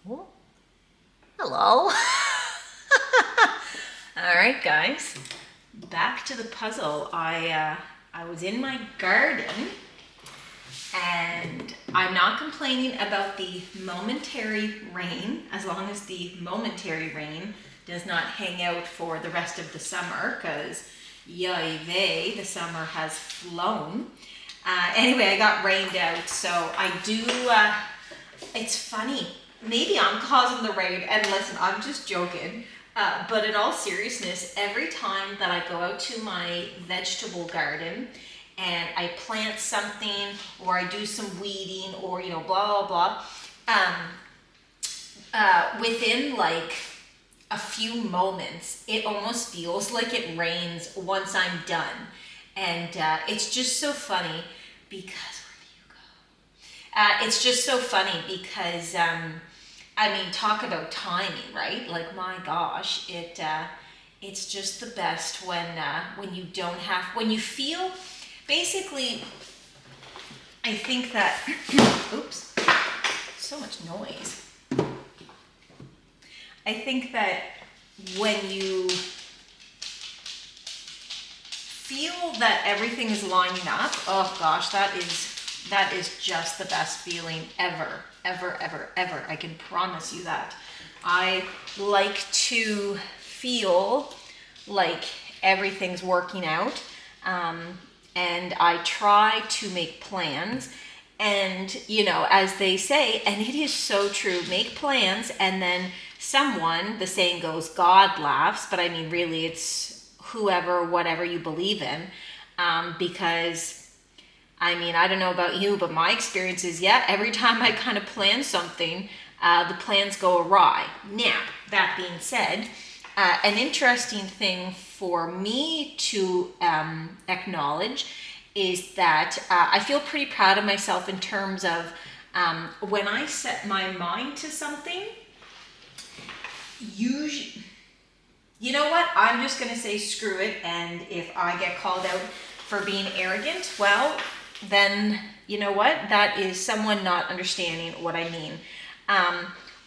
Oh, hello. All right, guys. Back to the puzzle. I was in my garden, and I'm not complaining about the momentary rain, as long as the momentary rain does not hang out for the rest of the summer, because yay vey, the summer has flown. Anyway, I got rained out, so I do. It's funny. Maybe I'm causing the rain, and listen, I'm just joking. But in all seriousness, every time that I go out to my vegetable garden and I plant something or I do some weeding or, blah, blah, blah, within like a few moments, it almost feels like it rains once I'm done. And it's just so funny because, where do you go? It's just so funny because, I mean, talk about timing, right? Like, my gosh, it's just the best when you don't have, when you feel, basically, I think that, oops, so much noise. I think that when you feel that everything is lining up, oh gosh, that is just the best feeling ever, ever, ever, ever. I can promise you that. I like to feel like everything's working out, and I try to make plans. And, as they say, and it is so true, make plans, and then someone, the saying goes, God laughs, but I mean, really, it's whoever, whatever you believe in, because, I mean, I don't know about you, but my experience is, yeah, every time I kind of plan something, the plans go awry. Now, that being said, an interesting thing for me to acknowledge is that I feel pretty proud of myself in terms of when I set my mind to something, usually, you know what? I'm just going to say screw it, and if I get called out for being arrogant, well, then you know what? That is someone not understanding what I mean.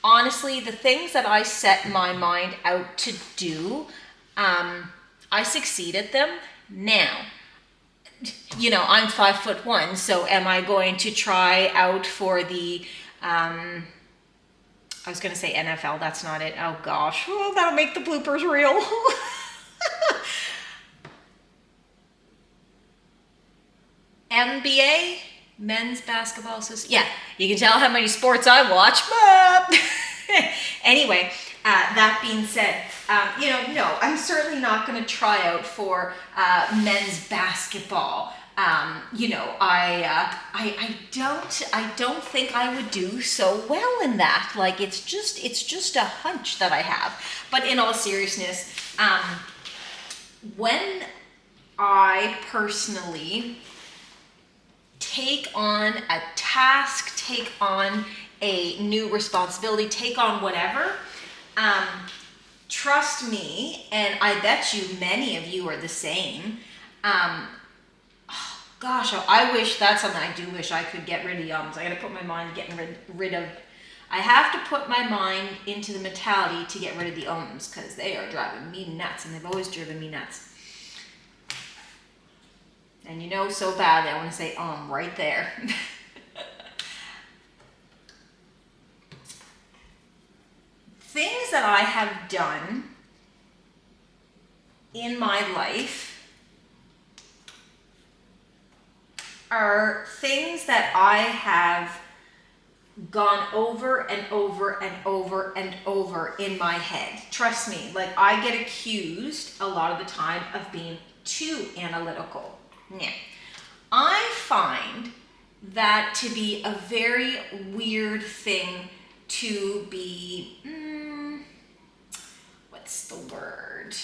Honestly, the things that I set my mind out to do, I succeed at them. Now, I'm 5'1", so am I going to try out for the, I was going to say NFL, that's not it. Oh gosh, that'll make the bloopers real. NBA, men's basketball association. Yeah, you can tell how many sports I watch. Anyway, that being said, no, I'm certainly not going to try out for men's basketball. I don't think I would do so well in that. Like, it's just a hunch that I have. But in all seriousness, when I personally take on a task, take on a new responsibility, take on whatever, trust me, and I bet you many of you are the same. Gosh, I wish that's something I do wish I could get rid of yums. I gotta put my mind getting rid of. I have to put my mind into the mentality to get rid of the ums, because they are driving me nuts, and they've always driven me nuts. And so badly, I want to say right there. Things that I have done in my life are things that I have gone over and over and over and over in my head. Trust me, like, I get accused a lot of the time of being too analytical. Yeah. I find that to be a very weird thing to be, what's the word?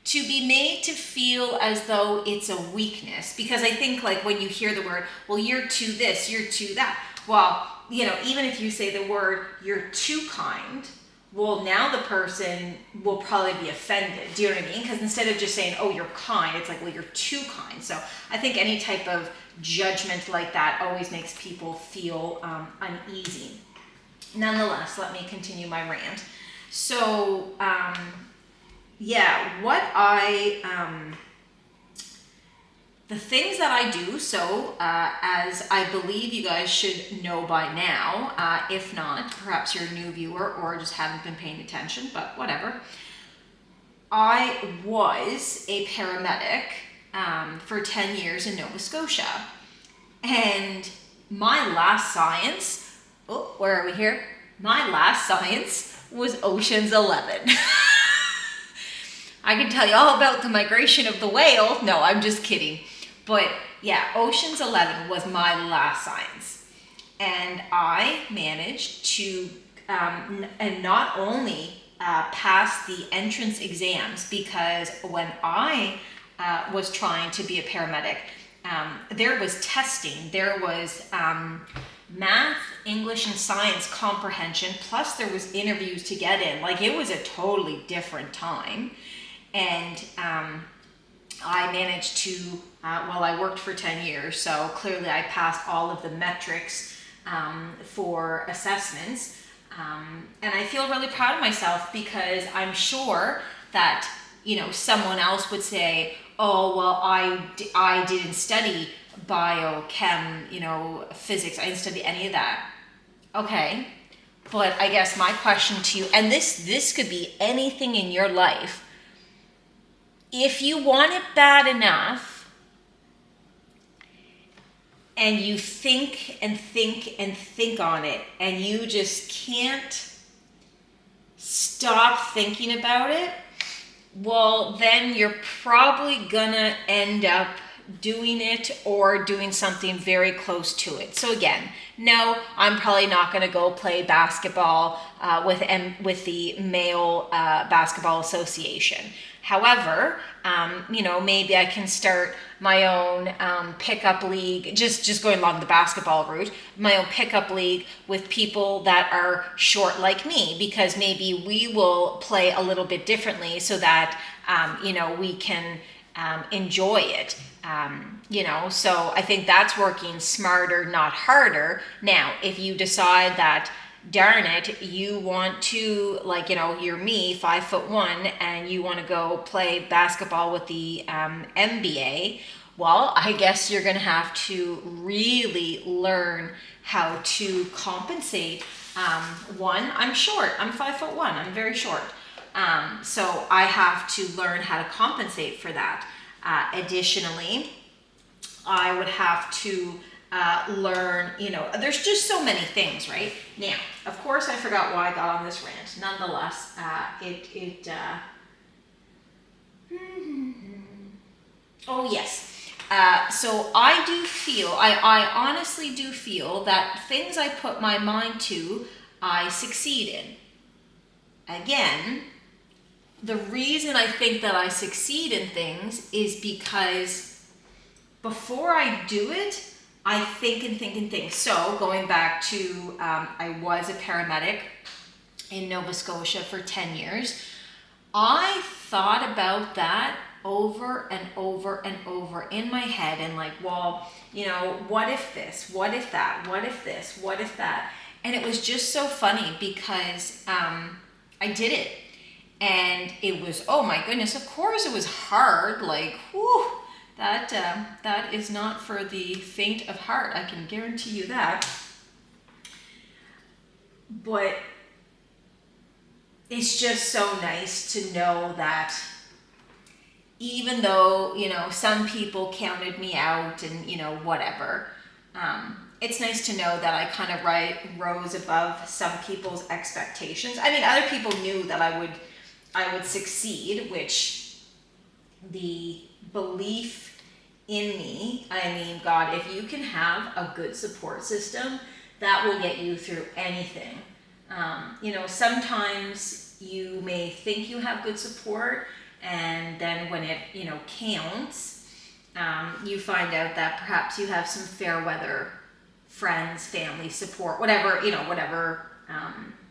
To be made to feel as though it's a weakness. Because I think, like, when you hear the word, well, you're too this, you're too that. Well, even if you say the word, you're too kind, well, now the person will probably be offended. Do you know what I mean? Because instead of just saying, oh, you're kind, it's like, well, you're too kind. So I think any type of judgment like that always makes people feel uneasy. nonetheless, let me continue my rant. So, yeah, what the things that I do, so as I believe you guys should know by now, if not, perhaps you're a new viewer or just haven't been paying attention, but whatever. I was a paramedic for 10 years in Nova Scotia. And my last science, oh, where are we here? My last science was Ocean's 11. I can tell you all about the migration of the whale. No, I'm just kidding. But yeah, Ocean's 11 was my last science. And I managed to, and not only pass the entrance exams, because when I was trying to be a paramedic, there was testing, there was math, English, and science comprehension, plus there was interviews to get in. Like, it was a totally different time. And I managed to, well, I worked for 10 years, so clearly I passed all of the metrics for assessments. And I feel really proud of myself, because I'm sure that, you know, someone else would say, oh, well, I didn't study biochem, you know, physics. I didn't study any of that. Okay. But I guess my question to you, and this could be anything in your life. If you want it bad enough, and you think and think and think on it, and you just can't stop thinking about it, well, then you're probably gonna end up doing it or doing something very close to it. So again, no, I'm probably not gonna go play basketball with the Male Basketball Association. However, you know, maybe I can start my own pickup league, just going along the basketball route, my own pickup league with people that are short like me, because maybe we will play a little bit differently so that, you know, we can enjoy it. You know, so I think that's working smarter, not harder. Now, if you decide that, darn it, you want to, like, you know, you're me, 5'1", and you want to go play basketball with the NBA, well, I guess you're going to have to really learn how to compensate. One, I'm short. I'm 5'1". I'm very short. So I have to learn how to compensate for that. Additionally, I would have to learn, you know, there's just so many things, right? Now, of course, I forgot why I got on this rant. Nonetheless, oh yes. So I honestly do feel that things I put my mind to, I succeed in. Again, the reason I think that I succeed in things is because before I do it, I think and think and think. So going back to, I was a paramedic in Nova Scotia for 10 years. I thought about that over and over and over in my head, and like, well, you know, what if this, what if that, what if this, what if that? And it was just so funny because I did it, and it was, oh my goodness, of course it was hard, like, whew, that is not for the faint of heart, I can guarantee you that. But it's just so nice to know that even though, you know, some people counted me out and, you know, whatever, it's nice to know that I kind of rose above some people's expectations. I mean, other people knew that I would succeed, which the belief in me, I mean, God, if you can have a good support system, that will get you through anything. You know, sometimes you may think you have good support, and then when it, you know, counts, you find out that perhaps you have some fair weather friends, family support, whatever, you know, whatever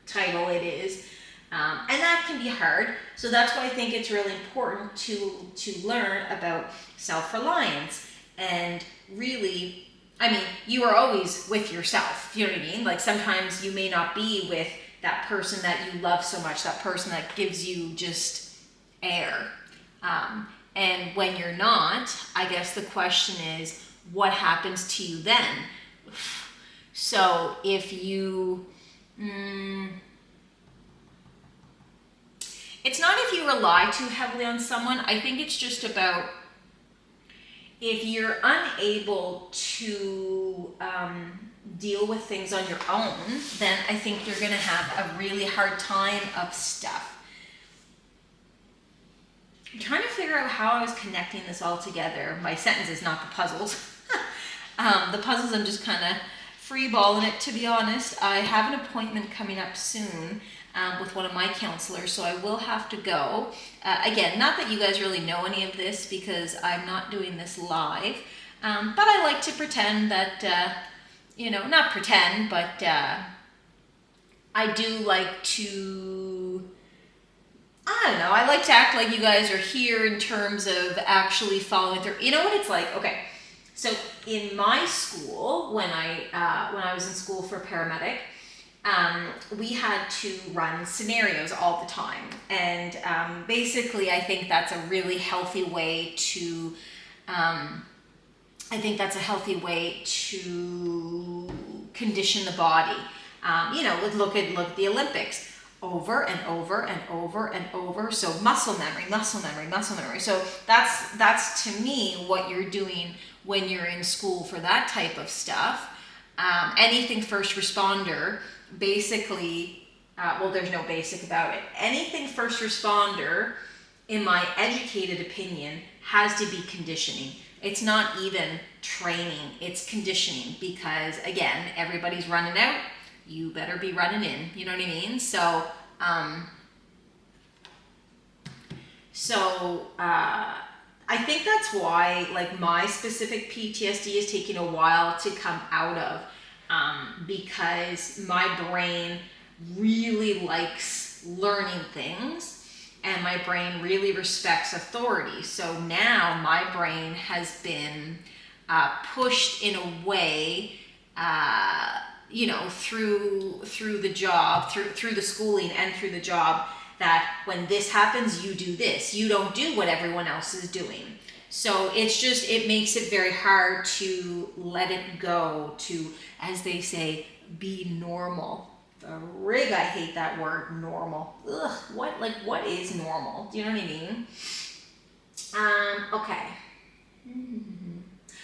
title it is. And that can be hard. So that's why I think it's really important to learn about self-reliance and really I mean, you are always with yourself, you know what I mean? Like sometimes you may not be with that person that you love so much, that person that gives you just air. And when you're not, I guess the question is, what happens to you then? So if you, it's not if you rely too heavily on someone. I think it's just about if you're unable to deal with things on your own, then I think you're going to have a really hard time of stuff. I'm trying to figure out how I was connecting this all together. My sentences, not the puzzles. The puzzles, I'm just kind of freeballing it, to be honest. I have an appointment coming up soon with one of my counselors, so I will have to go. Again, not that you guys really know any of this because I'm not doing this live, but I like to pretend that, not pretend, but I do like to, I don't know, I like to act like you guys are here in terms of actually following through. You know what it's like? Okay, so in my school, when I was in school for paramedic, we had to run scenarios all the time. And basically, I think that's a really healthy way to, condition the body. Look at the Olympics. Over and over and over and over. So muscle memory. So that's to me what you're doing when you're in school for that type of stuff. Anything first responder, basically, there's no basic about it. Anything first responder, in my educated opinion, has to be conditioning. It's not even training, it's conditioning, because again, everybody's running out, you better be running in, you know what I mean? So I think that's why, like, my specific PTSD is taking a while to come out of, because my brain really likes learning things and my brain really respects authority. So now my brain has been pushed in a way, through the job, through the schooling and through the job, that when this happens, you do this. You don't do what everyone else is doing. So it makes it very hard to let it go, to, as they say, be normal. I hate that word, normal. Ugh, what is normal? Do you know what I mean? Okay.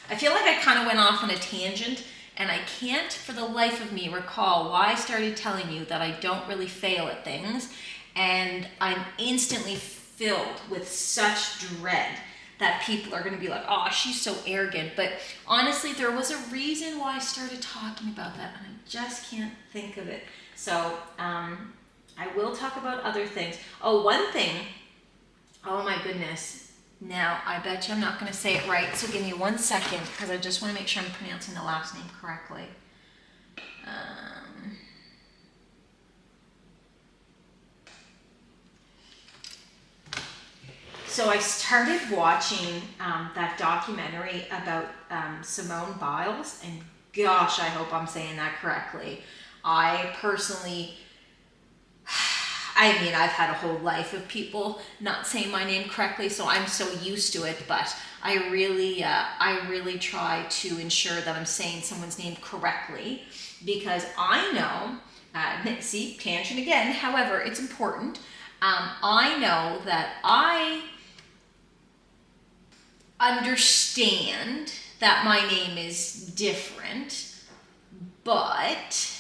I feel like I kind of went off on a tangent, and I can't for the life of me recall why I started telling you that I don't really fail at things, and I'm instantly filled with such dread that people are going to be like, oh, she's so arrogant. But honestly, there was a reason why I started talking about that, and I just can't think of it. So I will talk about other things. Oh, one thing. Oh my goodness. Now, I bet you I'm not going to say it right, so give me 1 second, because I just want to make sure I'm pronouncing the last name correctly. So I started watching that documentary about Simone Biles, and gosh, I hope I'm saying that correctly. I personally, I've had a whole life of people not saying my name correctly, so I'm so used to it, but I really try to ensure that I'm saying someone's name correctly, because I know, see, tangent again, however, it's important. I know that I understand that my name is different, but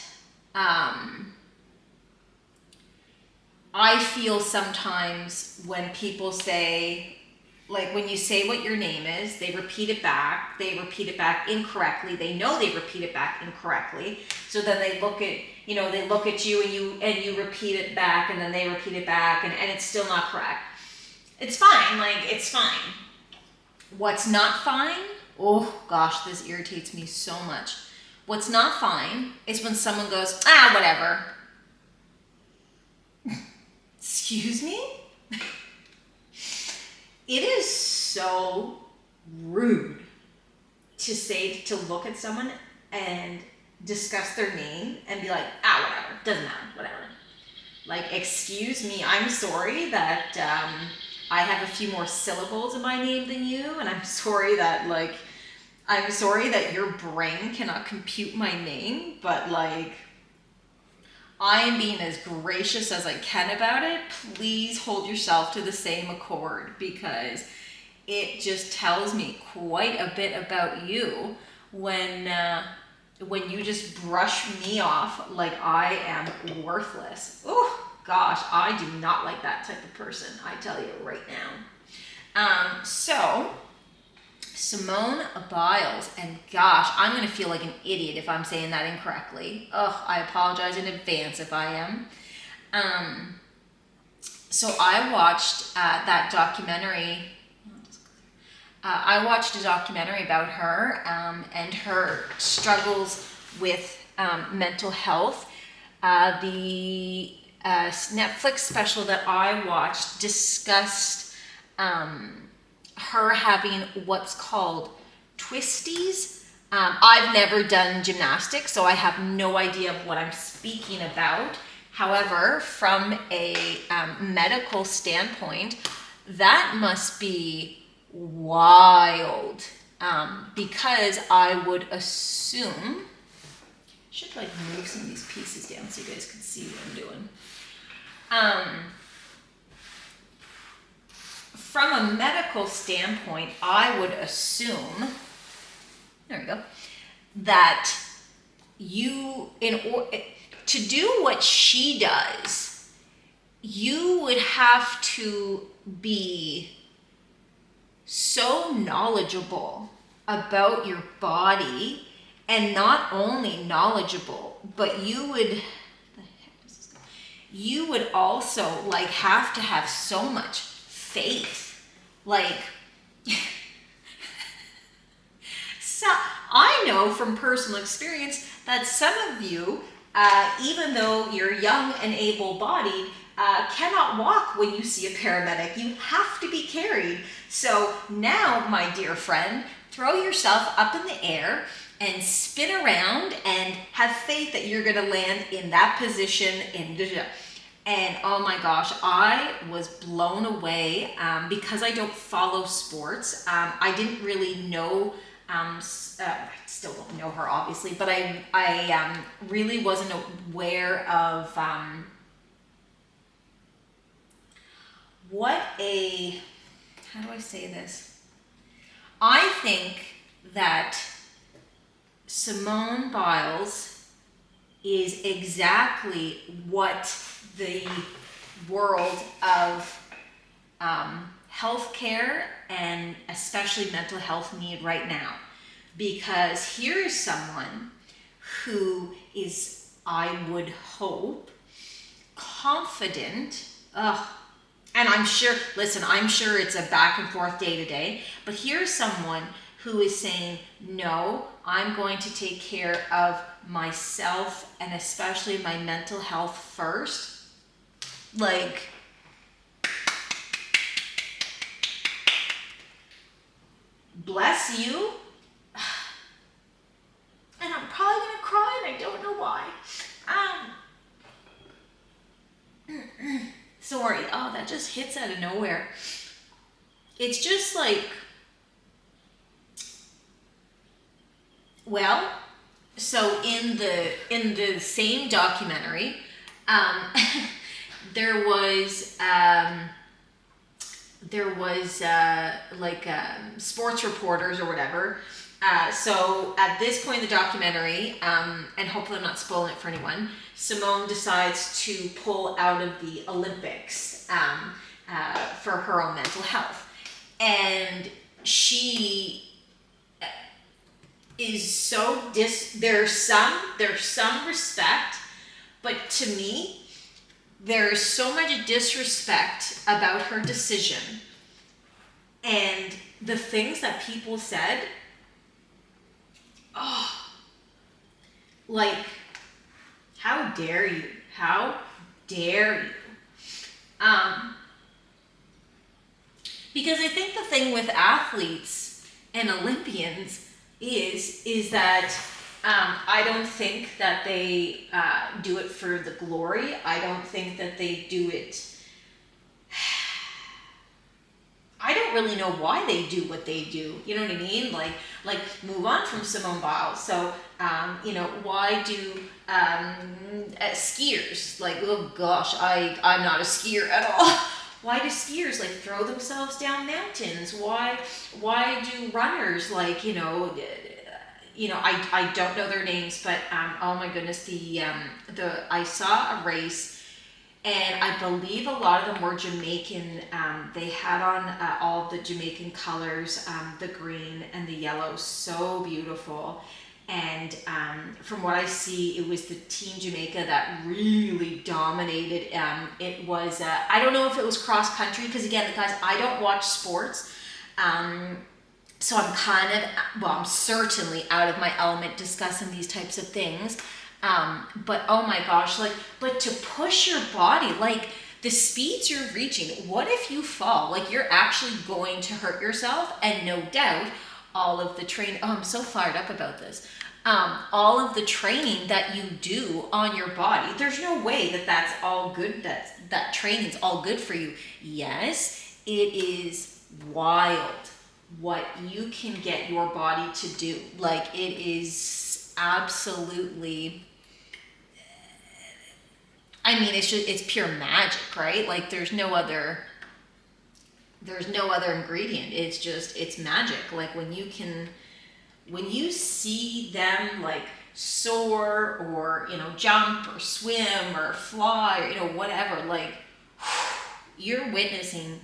I feel sometimes when people say, like, when you say what your name is, they repeat it back incorrectly. They know they repeat it back incorrectly. So then they look at you and you repeat it back, and then they repeat it back, and it's still not correct. It's fine, it's fine. What's not fine? Oh gosh, this irritates me so much. What's not fine is when someone goes, whatever. Excuse me? It is so rude to look at someone and discuss their name and be like, whatever, doesn't matter, whatever. Like, excuse me, I'm sorry that I have a few more syllables in my name than you, and I'm sorry that your brain cannot compute my name, but like, I'm being as gracious as I can about it. Please hold yourself to the same accord, because it just tells me quite a bit about you when you just brush me off like I am worthless. Oh gosh, I do not like that type of person, I tell you right now. So Simone Biles, and gosh, I'm going to feel like an idiot if I'm saying that incorrectly. I apologize in advance if I am. So I watched that documentary. I watched a documentary about her and her struggles with mental health. The Netflix special that I watched discussed her having what's called twisties. I've never done gymnastics, so I have no idea of what I'm speaking about. However, from a medical standpoint, that must be wild, because I would assume, should like move some of these pieces down so you guys can see what I'm doing. From a medical standpoint, I would assume, there we go, that you, to do what she does, you would have to be so knowledgeable about your body, and not only knowledgeable, but you would also like have to have so much faith. Like, so I know from personal experience that some of you, even though you're young and able-bodied, cannot walk when you see a paramedic. You have to be carried. So now, my dear friend, throw yourself up in the air and spin around and have faith that you're going to land in that position. And oh my gosh, I was blown away because I don't follow sports. I didn't really know, I still don't know her obviously, but I really wasn't aware of how do I say this? I think that Simone Biles is exactly what the world of healthcare and especially mental health need right now. Because here is someone who is, I would hope, confident. And I'm sure it's a back and forth day to day, but here's someone who is saying, no, I'm going to take care of myself and especially my mental health first. Like, bless you. And I'm probably gonna cry and I don't know why. Sorry, that just hits out of nowhere. It's just like, well, so in the same documentary, there was sports reporters or whatever. So at this point in the documentary, and hopefully I'm not spoiling it for anyone, Simone decides to pull out of the Olympics for her own mental health. And she is so there's some respect, but to me, there is so much disrespect about her decision. And the things that people said, like, how dare you? How dare you? Because I think the thing with athletes and Olympians, is that I don't think that they do it for the glory. I don't think that they do it. I don't really know why they do what they do. You know what I mean? Like move on from Simone Biles. So, why do skiers, like, oh gosh, I'm not a skier at all. Why do skiers like throw themselves down mountains? Why do runners I don't know their names, but oh my goodness, the I saw a race, and I believe a lot of them were Jamaican. They had on all of the Jamaican colors, the green and the yellow, so beautiful. And from what I see, it was the Team Jamaica that really dominated. It was, I don't know if it was cross country, because again, guys, I don't watch sports. So I'm certainly out of my element discussing these types of things. But oh my gosh, but to push your body, like the speeds you're reaching, what if you fall? Like you're actually going to hurt yourself, and no doubt all of the I'm so fired up about this. All of the training that you do on your body, there's no way that that's all good, that training's all good for you. Yes, it is wild what you can get your body to do. Like it is absolutely, it's pure magic, right? Like there's no other ingredient. It's magic. Like when you see them like soar or, jump or swim or fly or, whatever, like you're witnessing,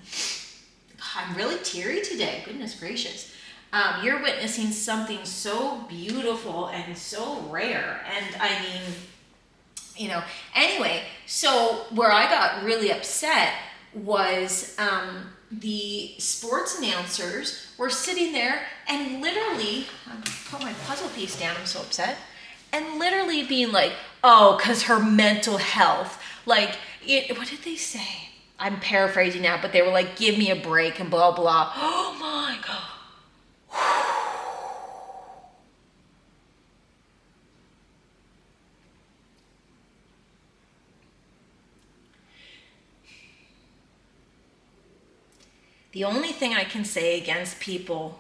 I'm really teary today, goodness gracious. You're witnessing something so beautiful and so rare. And anyway, so where I got really upset was the sports announcers were sitting there and literally, I put my puzzle piece down, I'm so upset, and literally being like, oh, because her mental health, what did they say? I'm paraphrasing now, but they were like, give me a break and blah, blah. Oh my God. The only thing I can say against people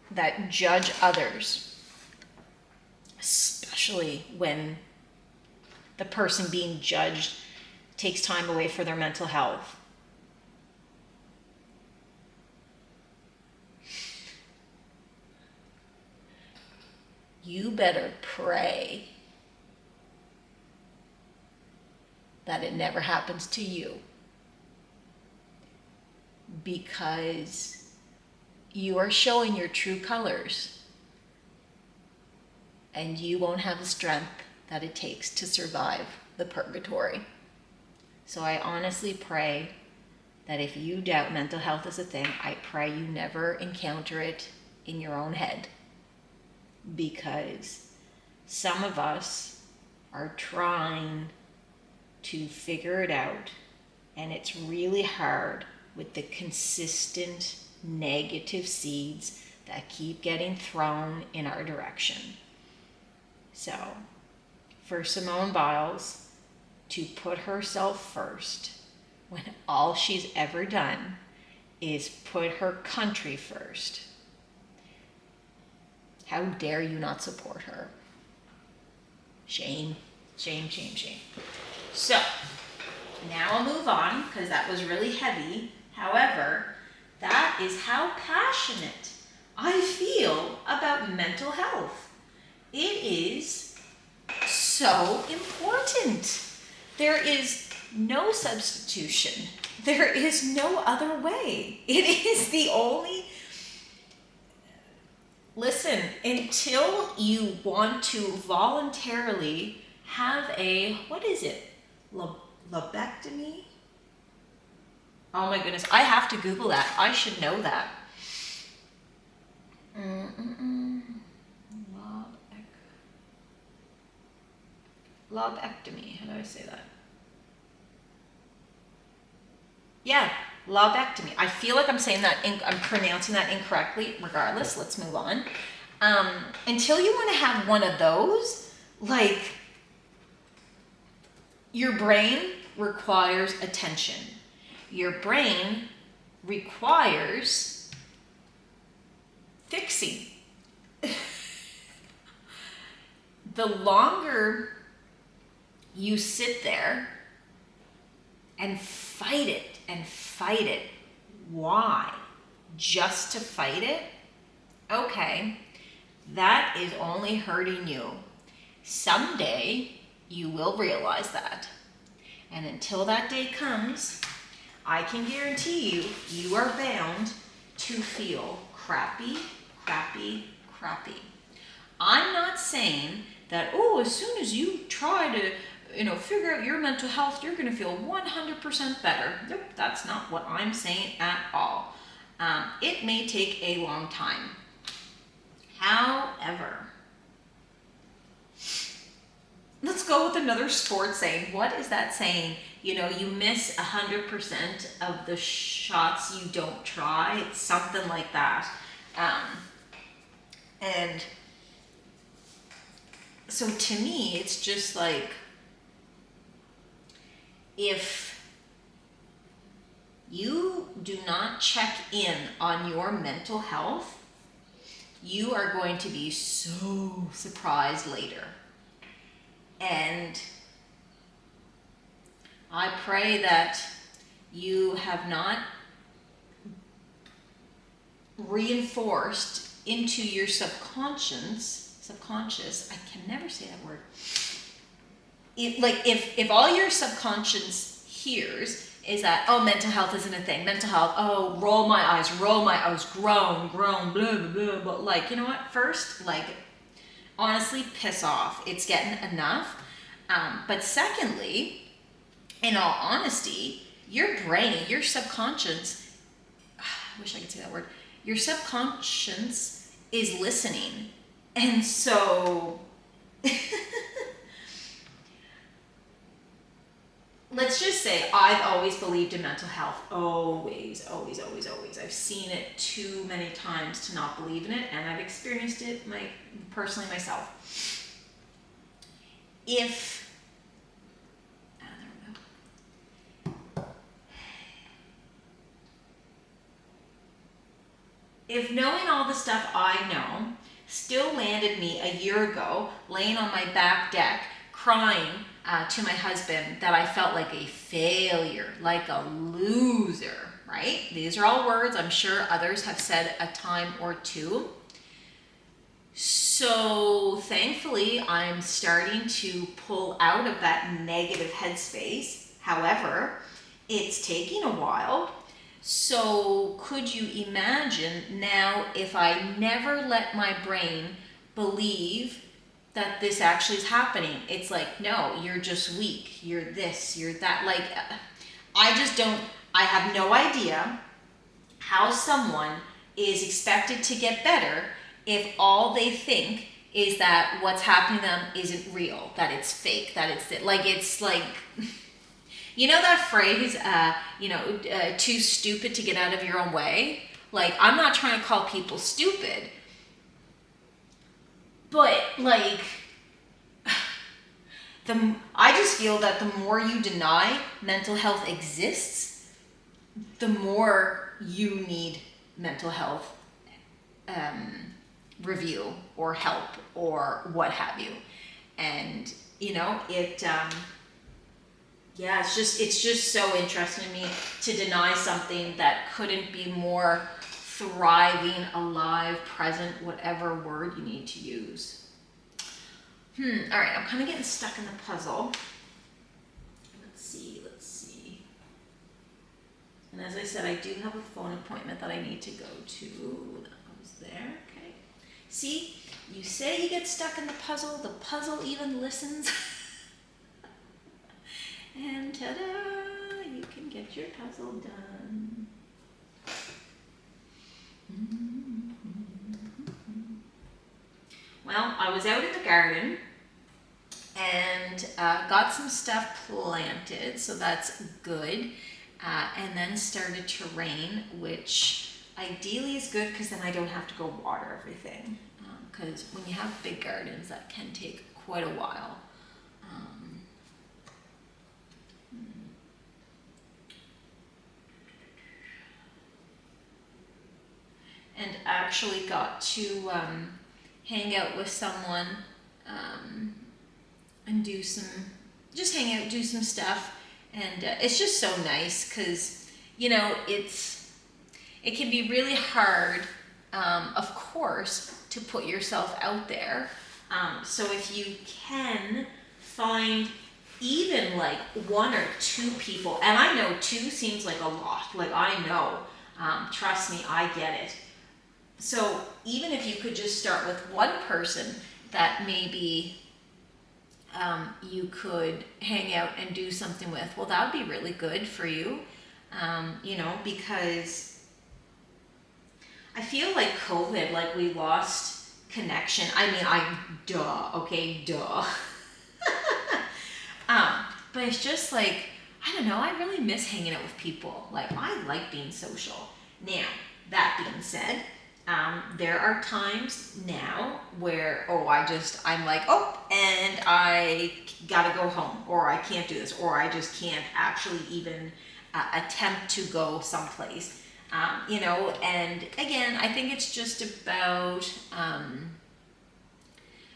that judge others, especially when the person being judged takes time away for their mental health, you better pray that it never happens to you, because you are showing your true colors and you won't have the strength that it takes to survive the purgatory. So I honestly pray that if you doubt mental health is a thing, I pray you never encounter it in your own head, because some of us are trying to figure it out, and it's really hard with the consistent negative seeds that keep getting thrown in our direction. So, for Simone Biles to put herself first when all she's ever done is put her country first, how dare you not support her? Shame, shame, shame, shame. So, now I'll move on, because that was really heavy. However, that is how passionate I feel about mental health. It is so important. There is no substitution. There is no other way. It is the only... Listen, until you want to voluntarily have a, what is it? Lobectomy? Oh my goodness, I have to Google that. I should know that. Lobectomy, how do I say that? Yeah, lobectomy. I feel like I'm saying that, I'm pronouncing that incorrectly. Regardless, let's move on. Until you want to have one of those, like, your brain requires attention. Your brain requires fixing. The longer you sit there and fight it, why? Just to fight it? Okay, that is only hurting you. Someday you will realize that. And until that day comes, I can guarantee you, you are bound to feel crappy, crappy, crappy. I'm not saying that, oh, as soon as you try to, figure out your mental health, you're going to feel 100% better. Nope, that's not what I'm saying at all. It may take a long time. However, let's go with another sports saying. What is that saying? You miss 100% of the shots you don't try. It's something like that. And so to me, it's just like, if you do not check in on your mental health, you are going to be so surprised later. And I pray that you have not reinforced into your subconscious, I can never say that word. If all your subconscious hears is that, oh, mental health isn't a thing, mental health, oh, roll my eyes, groan, blah, blah, blah, but like, you know what, first, like, honestly, piss off. It's getting enough. But secondly, in all honesty, your brain, your subconscious, I wish I could say that word, your subconscious is listening. And so, let's just say I've always believed in mental health. Always, always, always, always. I've seen it too many times to not believe in it, and I've experienced it personally myself. If knowing all the stuff I know still landed me a year ago laying on my back deck crying to my husband that I felt like a failure, like a loser, right? These are all words I'm sure others have said a time or two. So thankfully, I'm starting to pull out of that negative headspace. However, it's taking a while. So could you imagine now if I never let my brain believe that this actually is happening? It's like, no, you're just weak. You're this, you're that. Like, I have no idea how someone is expected to get better if all they think is that what's happening to them isn't real, that it's fake, that it's like, you know that phrase, too stupid to get out of your own way? Like, I'm not trying to call people stupid, but like, I just feel that the more you deny mental health exists, the more you need mental health review or help or what have you. And it's just so interesting to me to deny something that couldn't be more thriving, alive, present, whatever word you need to use. All right, I'm kind of getting stuck in the puzzle. Let's see. And as I said, I do have a phone appointment that I need to go to. That goes there, okay. See, you say you get stuck in the puzzle even listens. And ta-da, you can get your puzzle done. Well, I was out in the garden and got some stuff planted, so that's good. and then started to rain, which ideally is good because then I don't have to go water everything. Because when you have big gardens, that can take quite a while. And actually got to hang out with someone and do hang out, do some stuff. And it's just so nice because, you know, it can be really hard, of course, to put yourself out there. So if you can find even like 1 or 2 people, and I know 2 seems like a lot, like I know, trust me, I get it. So even if you could just start with 1 person that maybe you could hang out and do something with, well, that would be really good for you, you know, because I feel like COVID, like we lost connection. I mean, duh. But it's just like, I don't know, I really miss hanging out with people. Like, I like being social. Now, that being said, there are times now where, I'm like, and I gotta go home, or I can't do this, or I just can't actually even attempt to go someplace. You know, and again, I think it's just about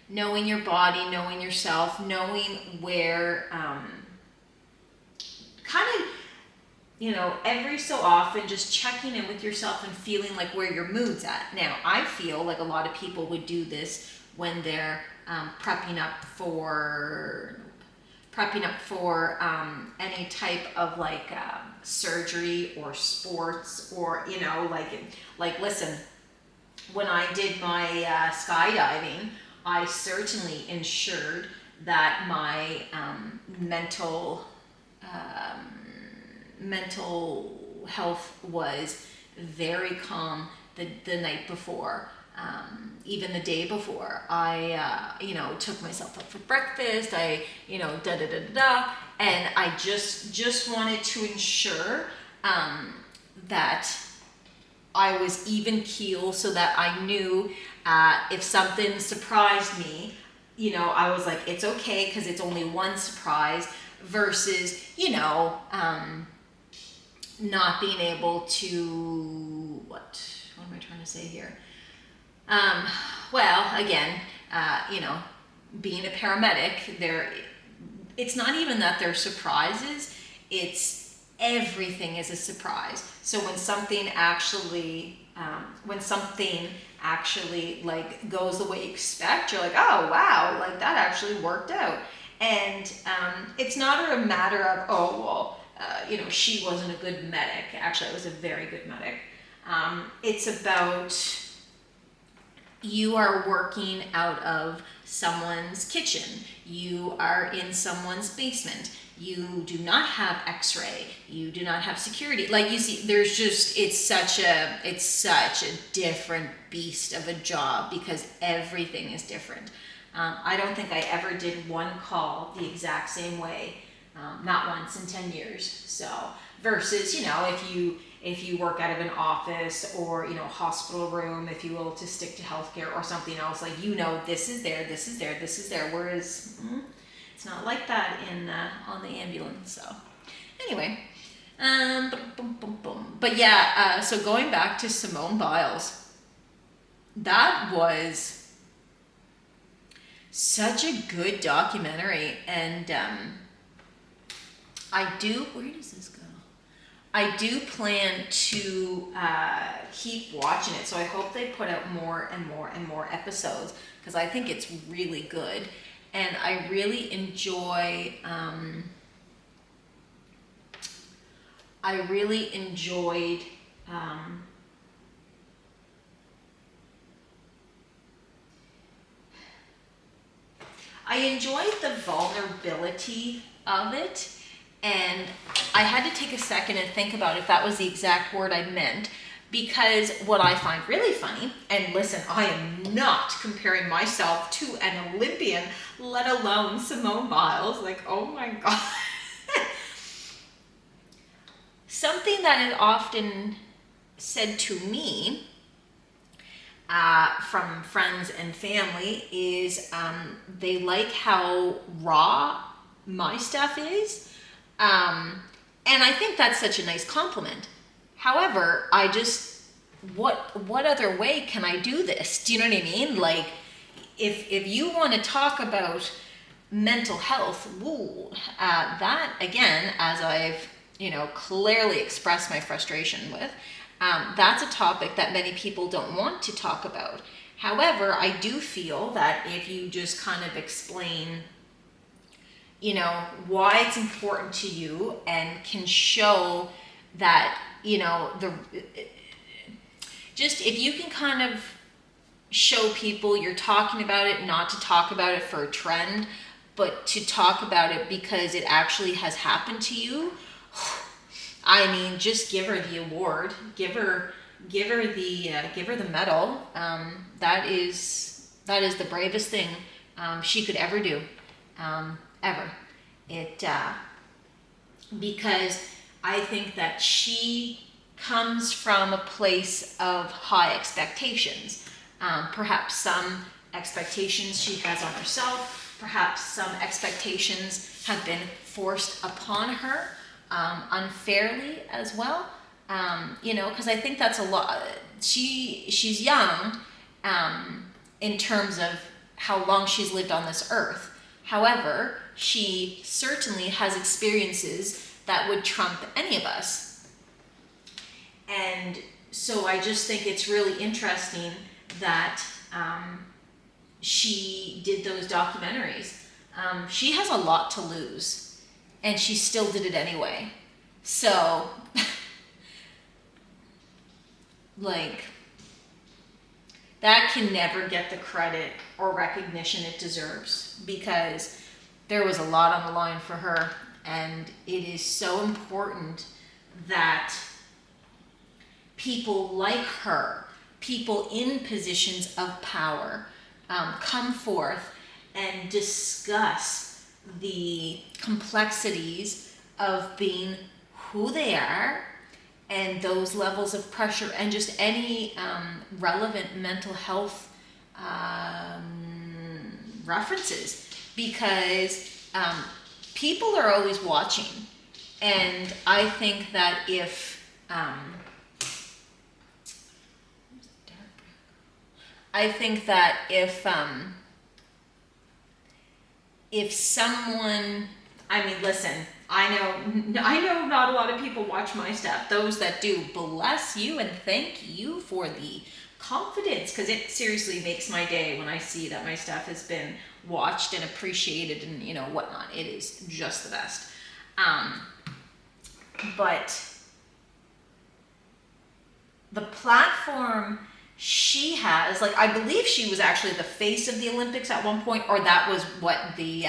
knowing your body, knowing yourself, knowing where, kind of, you know, every so often just checking in with yourself and feeling like where your mood's at. Now, I feel like a lot of people would do this when they're prepping up for any type of like surgery or sports, or, you know, like listen, when I did my skydiving, I certainly ensured that my mental health was very calm the night before. Even the day before, I, you know, took myself up for breakfast. I, you know, and I just wanted to ensure that I was even keel, so that I knew if something surprised me, you know, I was like, it's okay because it's only one surprise, versus, you know, not being able to, what am I trying to say here? Well, again, you know, being a paramedic, it's not even that they're surprises, it's everything is a surprise. So when something actually like goes the way you expect, you're like, oh wow, like that actually worked out. And it's not a matter of, you know, she wasn't a good medic. Actually, I was a very good medic. It's about, you are working out of someone's kitchen. You are in someone's basement. You do not have x-ray. You do not have security. Like, you see, there's just, it's such a different beast of a job because everything is different. I don't think I ever did one call the exact same way, not once in 10 years. So, versus, you know, if you work out of an office or, you know, hospital room, if you will, to stick to healthcare or something else, like, you know, this is there, this is there, this is there. Whereas it's not like that on the ambulance. So anyway, but yeah, so going back to Simone Biles, that was such a good documentary. And where does this go? I do plan to keep watching it, so I hope they put out more and more and more episodes, because I think it's really good. And I really enjoyed the vulnerability of it, and I had to take a second and think about if that was the exact word I meant, because what I find really funny, and listen, I am not comparing myself to an Olympian, let alone Simone Biles, like, oh my God. something that is often said to me from friends and family is they like how raw my stuff is. And I think that's such a nice compliment. However, what other way can I do this? Do you know what I mean? Like, if you want to talk about mental health, that again, as I've, clearly expressed my frustration with, that's a topic that many people don't want to talk about. However, I do feel that if you just kind of explain, why it's important to you and can show that, just if you can kind of show people you're talking about it, not to talk about it for a trend, but to talk about it because it actually has happened to you. I mean, just give her the award, give her the medal. That is the bravest thing she could ever do, ever. Because I think that she comes from a place of high expectations. Perhaps some expectations she has on herself, perhaps some expectations have been forced upon her unfairly as well. Because I think that's a lot. She's young in terms of how long she's lived on this earth. However, she certainly has experiences that would trump any of us. And so I just think it's really interesting that she did those documentaries. She has a lot to lose, and she still did it anyway. So, like, that can never get the credit or recognition it deserves, because there was a lot on the line for her, and it is so important that people like her, people in positions of power, come forth and discuss the complexities of being who they are and those levels of pressure and just any relevant mental health references, because people are always watching. And I think that if if someone, I mean, listen, I know not a lot of people watch my stuff. Those that do, bless you and thank you for the confidence, because it seriously makes my day when I see that my stuff has been watched and appreciated and whatnot. It is just the best. But the platform she has, like, I believe she was actually the face of the Olympics at one point, or that was what the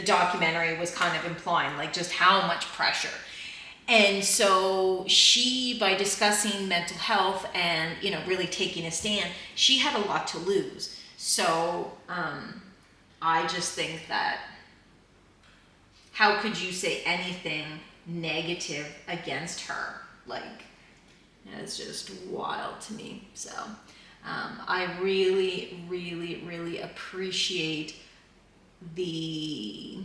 documentary was kind of implying, like just how much pressure. And so she, by discussing mental health and, really taking a stand, she had a lot to lose. So I just think that how could you say anything negative against her? Like, it's just wild to me. So I really, really, really appreciate the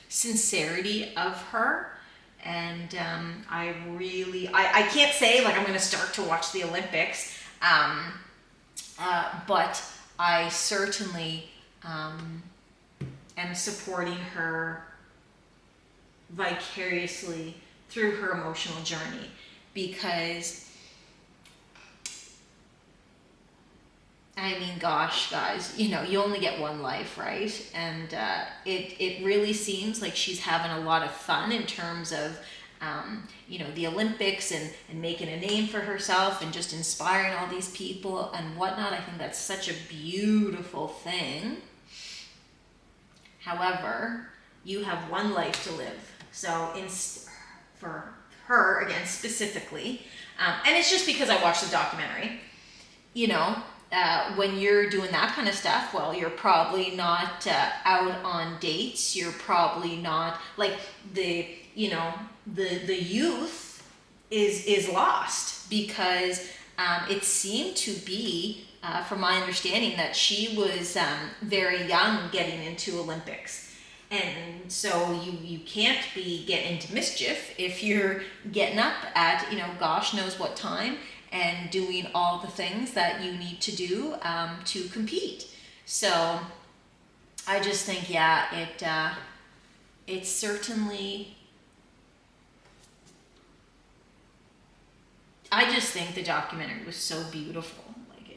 sincerity of her. And I can't say like I'm going to start to watch the Olympics, but I certainly am supporting her vicariously through her emotional journey, because I mean, gosh, guys, you only get one life, right? And it really seems like she's having a lot of fun in terms of the Olympics and making a name for herself and just inspiring all these people and whatnot. I think that's such a beautiful thing. However, you have one life to live. So for her, again, specifically, and it's just because I watched the documentary, when you're doing that kind of stuff, well, you're probably not out on dates. You're probably not like the youth is lost because it seemed to be, from my understanding, that she was very young getting into Olympics. And so you can't be getting into mischief if you're getting up at, gosh knows what time and doing all the things that you need to do to compete. So I just think, it's certainly, I just think the documentary was so beautiful. Like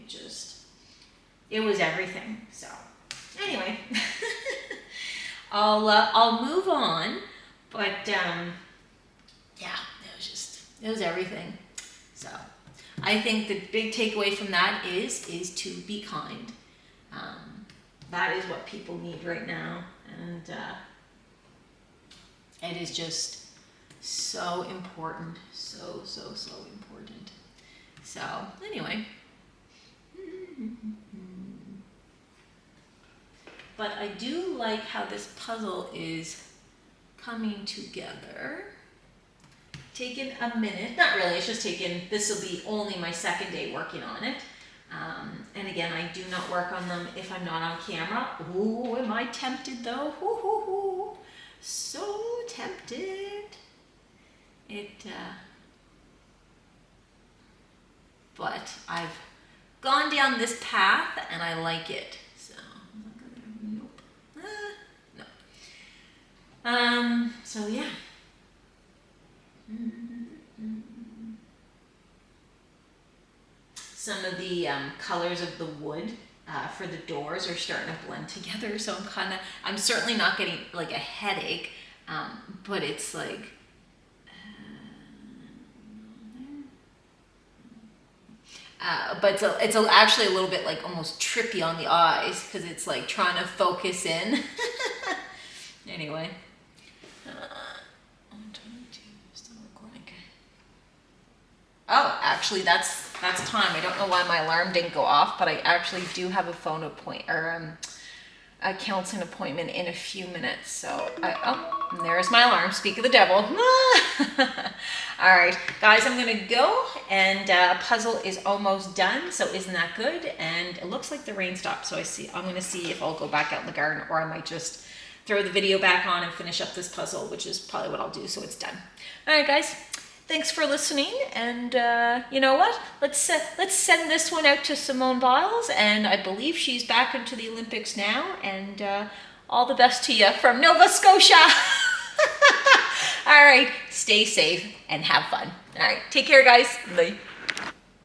it was everything. So anyway, I'll move on, but it was everything. So I think the big takeaway from that is to be kind. That is what people need right now, and it is just so important, so important. So anyway, but I do like how this puzzle is coming together. Taken a minute, not really, it's just this will be only my second day working on it. And again, I do not work on them if I'm not on camera. Ooh, am I tempted though? Ooh, so tempted. But I've gone down this path and I like it. So, nope. No. So yeah. Some of the colors of the wood for the doors are starting to blend together, so I'm certainly not getting like a headache, but it's like but it's actually a little bit like almost trippy on the eyes because it's like trying to focus in. Anyway. Oh, actually, that's time. I don't know why my alarm didn't go off, but I actually do have a phone appointment or a counseling appointment in a few minutes. So, and there's my alarm. Speak of the devil. All right, guys, I'm gonna go, and puzzle is almost done. So isn't that good? And it looks like the rain stopped. So I'm gonna see if I'll go back out in the garden, or I might just throw the video back on and finish up this puzzle, which is probably what I'll do. So it's done. All right, guys. Thanks for listening, and you know what? Let's send this one out to Simone Biles, and I believe she's back into the Olympics now, and all the best to you from Nova Scotia. All right, stay safe and have fun. All right, take care, guys. Bye.